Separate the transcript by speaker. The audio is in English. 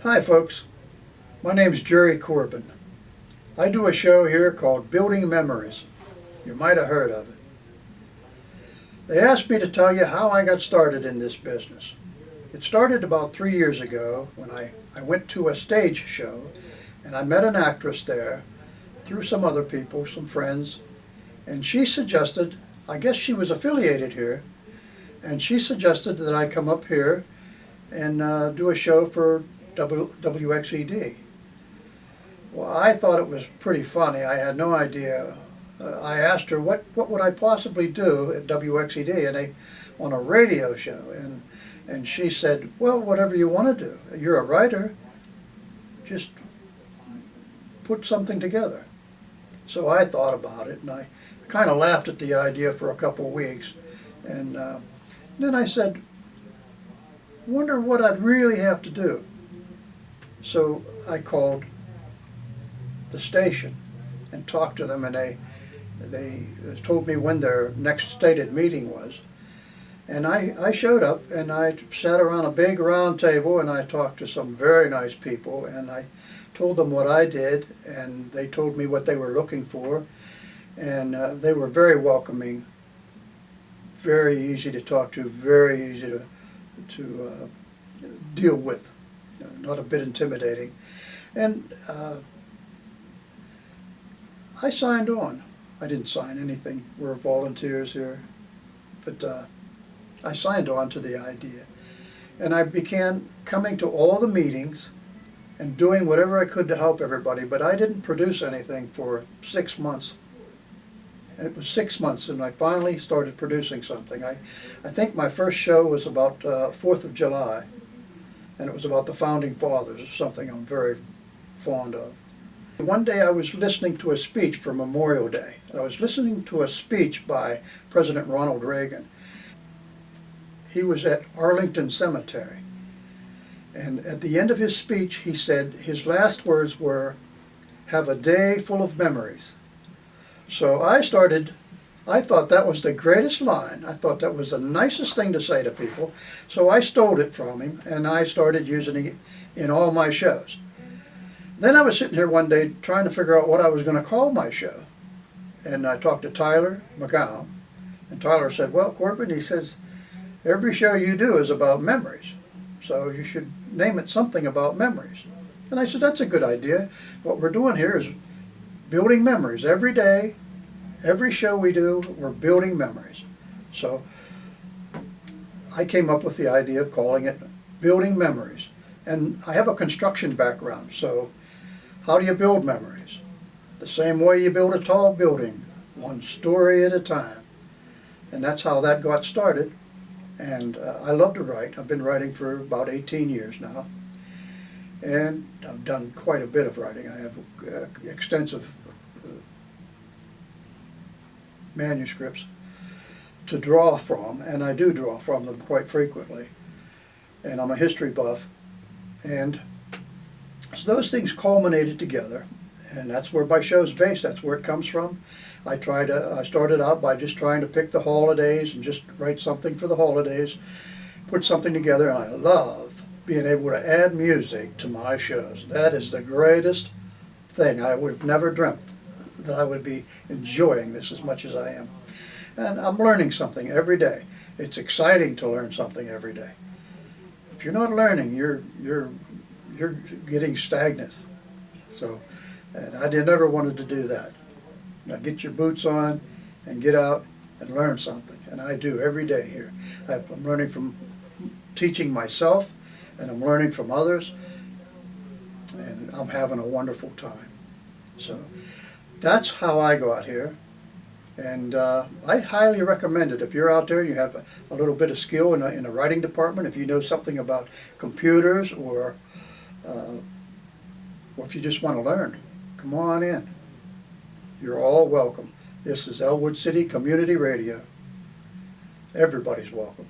Speaker 1: Hi folks, my name's Jerry Corbin. I do a show here called Building Memories. You might have heard of it. They asked me to tell you how I got started in this business. It started about 3 years ago when I went to a stage show and I met an actress there through some other people, some friends, and she suggested, I guess she was affiliated here, and she suggested that I come up here and do a show for WXED. Well, I thought it was pretty funny. I had no idea. I asked her what would I possibly do at WXED on a radio show, and she said, well, whatever you want to do. You're a writer. Just put something together. So I thought about it, and I kind of laughed at the idea for a couple of weeks, and then I said, wonder what I'd really have to do. So I called the station and talked to them, and they told me when their next stated meeting was. And I showed up, and I sat around a big round table, and I talked to some very nice people, and I told them what I did, and they told me what they were looking for, and they were very welcoming, very easy to talk to, very easy to deal with, not a bit intimidating. And I signed on. I didn't sign anything. We're volunteers here. But I signed on to the idea. And I began coming to all the meetings and doing whatever I could to help everybody. But I didn't produce anything for 6 months. And it was 6 months, and I finally started producing something. I think my first show was about 4th of July. And it was about the Founding Fathers, something I'm very fond of. One day I was listening to a speech for Memorial Day. I was listening to a speech by President Ronald Reagan. He was at Arlington Cemetery. And at the end of his speech, he said, his last words were, "Have a day full of memories." So I thought that was the greatest line. I thought that was the nicest thing to say to people. So I stole it from him, and I started using it in all my shows. Then I was sitting here one day trying to figure out what I was going to call my show. And I talked to Tyler McGowan, and Tyler said, well, Corbin, he says, every show you do is about memories. So you should name it something about memories. And I said, that's a good idea. What we're doing here is building memories every day. Every show we do, we're building memories. So I came up with the idea of calling it Building Memories. And I have a construction background, so how do you build memories? The same way you build a tall building, one story at a time. And that's how that got started. And I love to write. I've been writing for about 18 years now. And I've done quite a bit of writing. I have extensive manuscripts to draw from, and I do draw from them quite frequently. And I'm a history buff. And so those things culminated together, and that's where my show's based. That's where it comes from. I started out by just trying to pick the holidays and just write something for the holidays, put something together, and I love being able to add music to my shows. That is the greatest thing. I would have never dreamt that I would be enjoying this as much as I am. And I'm learning something every day. It's exciting to learn something every day. If you're not learning, you're getting stagnant. So, and I never wanted to do that. Now get your boots on and get out and learn something. And I do every day here. I'm learning from teaching myself, and I'm learning from others, and I'm having a wonderful time. So that's how I got here. And I highly recommend it. If you're out there and you have a little bit of skill in the writing department, if you know something about computers, or if you just want to learn, come on in. You're all welcome. This is Elwood City Community Radio. Everybody's welcome.